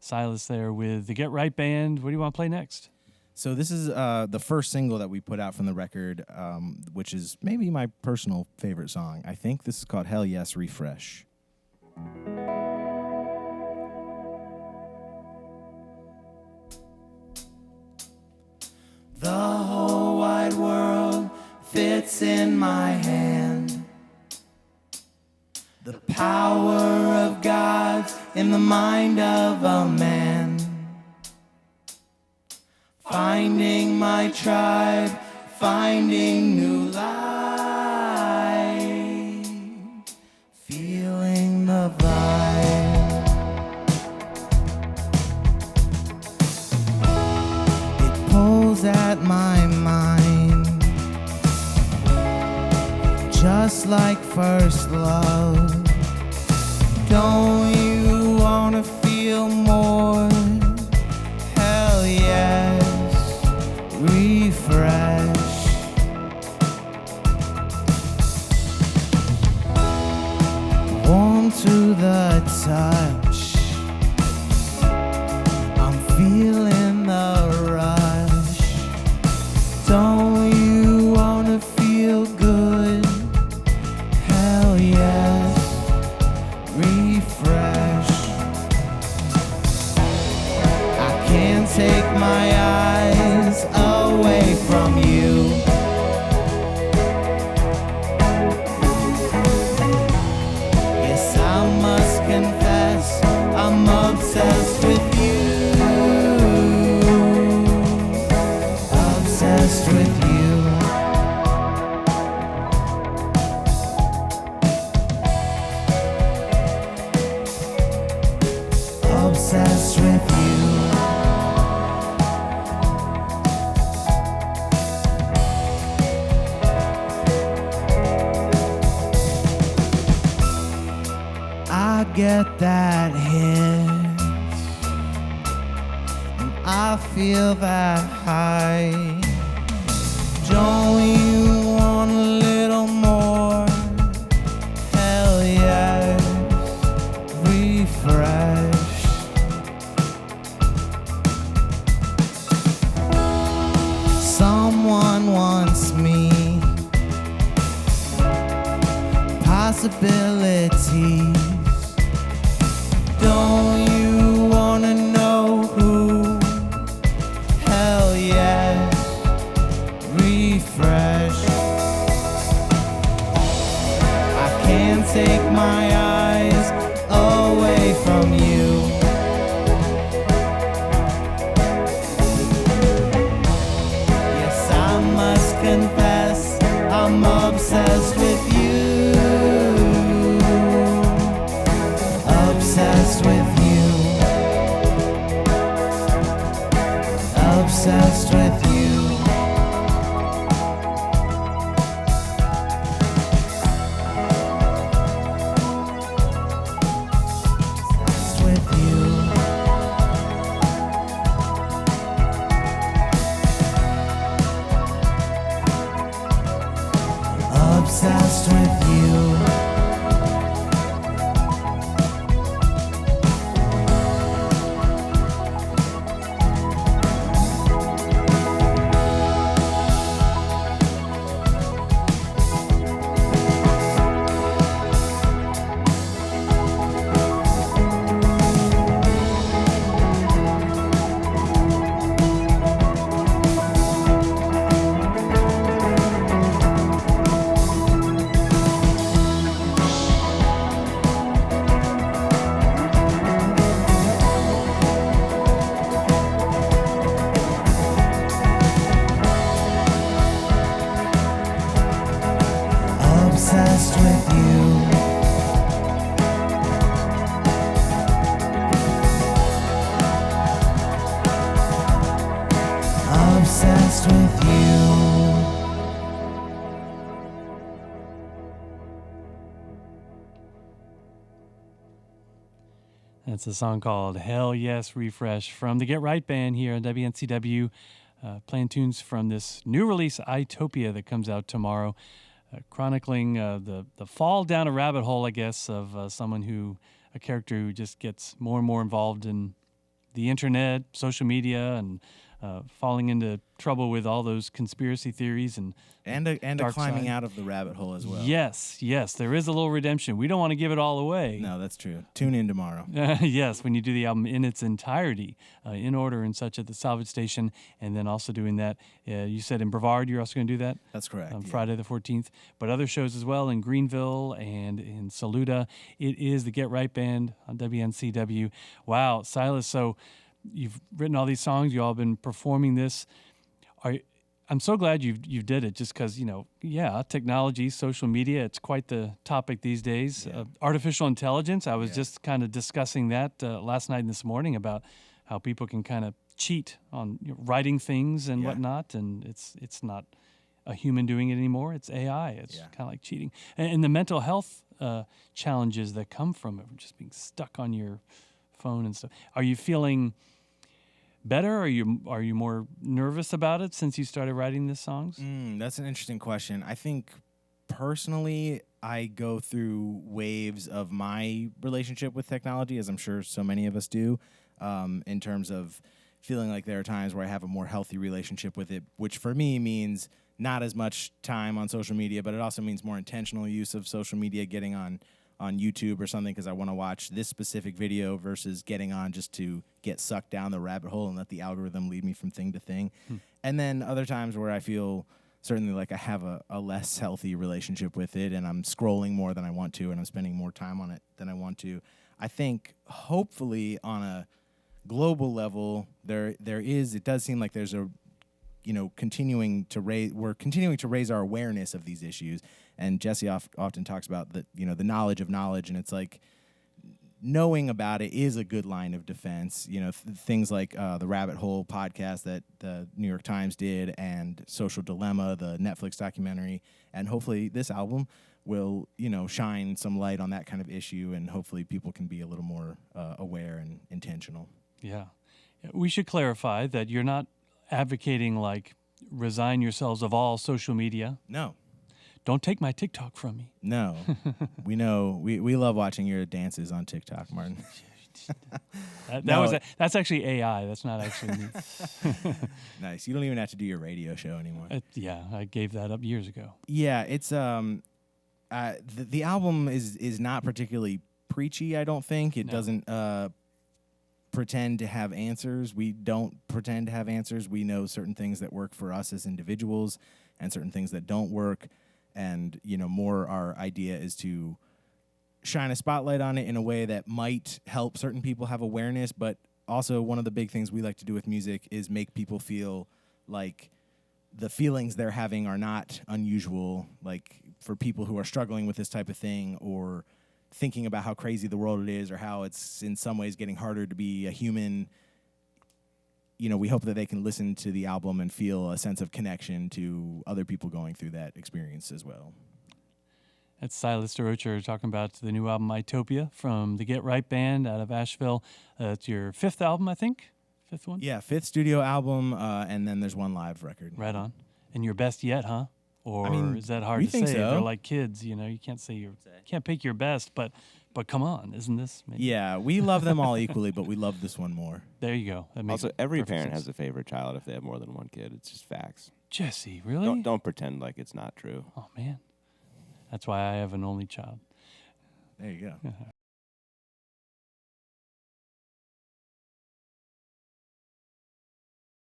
Silas there with the Get Right Band. What do you want to play next? So this is the first single that we put out from the record, which is maybe my personal favorite song. I think this is called Hell Yes, Refresh. The whole wide world fits in my hand. The power of God's in the mind of a man. Finding my tribe, finding new life, feeling the vibe. It pulls at my mind, just like first love. Don't you wanna feel more? Hell yes, refresh. Warm to the touch, I'm feeling the rush. Don't you wanna feel good? Hell yes, refresh. I can't take my eyes away from you. Yes, I must confess, I'm obsessed with you. Obsessed with you. Obsessed with you. I get that hit, and I feel that high. Don't you want a little more? Hell yes, refresh. Someone wants me. Possibilities. Don't you wanna know who? Hell yes, refresh. I can't take my eyes away from you. Yes, I must confess, I'm obsessed with you. Obsessed with you. Obsessed with you. Obsessed with you. Obsessed with you. Obsessed with you. Obsessed with you. That's a song called Hell Yes, Refresh from the Get Right Band here on WNCW, playing tunes from this new release, Itopia, that comes out tomorrow. Chronicling the fall down a rabbit hole, I guess, of a character who just gets more and more involved in the internet, social media, and falling into trouble with all those conspiracy theories and a climbing side. out of the rabbit hole as well. Yes, there is a little redemption. We don't want to give it all away. No, that's true. Tune in tomorrow. Yes, when you do the album in its entirety, in order and such at the Salvage Station, and then also doing that, you said in Brevard, you're also going to do that? That's correct. Yeah. Friday the 14th, but other shows as well in Greenville and in Saluda. It is the Get Right Band on WNCW. Wow, Silas, so you've written all these songs. You all have been performing this. I'm so glad you did it, just because, technology, social media, it's quite the topic these days. Yeah. Artificial intelligence, I was just kind of discussing that last night and this morning about how people can kind of cheat on writing things and whatnot, and it's not a human doing it anymore. It's AI. It's kind of like cheating. And the mental health challenges that come from it, just being stuck on your phone and stuff. Are you feeling better? Are you more nervous about it since you started writing these songs? That's an interesting question. I think personally, I go through waves of my relationship with technology, as I'm sure so many of us do, in terms of feeling like there are times where I have a more healthy relationship with it, which for me means not as much time on social media, but it also means more intentional use of social media, getting on YouTube or something because I want to watch this specific video versus getting on just to get sucked down the rabbit hole and let the algorithm lead me from thing to thing. And then other times where I feel certainly like I have a less healthy relationship with it and I'm scrolling more than I want to and I'm spending more time on it than I want to. I think hopefully on a global level it does seem like there's a we're continuing to raise our awareness of these issues. And Jesse often talks about the knowledge of knowledge, and it's like knowing about it is a good line of defense. Things like the Rabbit Hole podcast that the New York Times did, and Social Dilemma, the Netflix documentary, and hopefully this album will shine some light on that kind of issue, and hopefully people can be a little more aware and intentional. Yeah, we should clarify that you're not advocating like resign yourselves of all social media. No. Don't take my TikTok from me. No. We know. We love watching your dances on TikTok, Martin. That's actually AI. That's not actually me. Nice. You don't even have to do your radio show anymore. I gave that up years ago. Yeah, it's the album is not particularly preachy, I don't think. It doesn't pretend to have answers. We don't pretend to have answers. We know certain things that work for us as individuals and certain things that don't work. And, more our idea is to shine a spotlight on it in a way that might help certain people have awareness. But also one of the big things we like to do with music is make people feel like the feelings they're having are not unusual. Like for people who are struggling with this type of thing or thinking about how crazy the world is or how it's in some ways getting harder to be a human, we hope that they can listen to the album and feel a sense of connection to other people going through that experience as well. That's Silas DeRocher talking about the new album, Itopia, from the Get Right Band out of Asheville. It's your fifth album, I think? Fifth one? Yeah, fifth studio album, and then there's one live record. Right on. And your best yet, huh? Or is that hard we to think say? so. They're like kids, you can't say can't pick your best, but come on, isn't this? Maybe? Yeah, we love them all equally, but we love this one more. There you go. That makes Also, every perfect parent sense. has a favorite child if they have more than one kid. It's just facts. Jesse, really? Don't pretend like it's not true. Oh man, that's why I have an only child. There you go.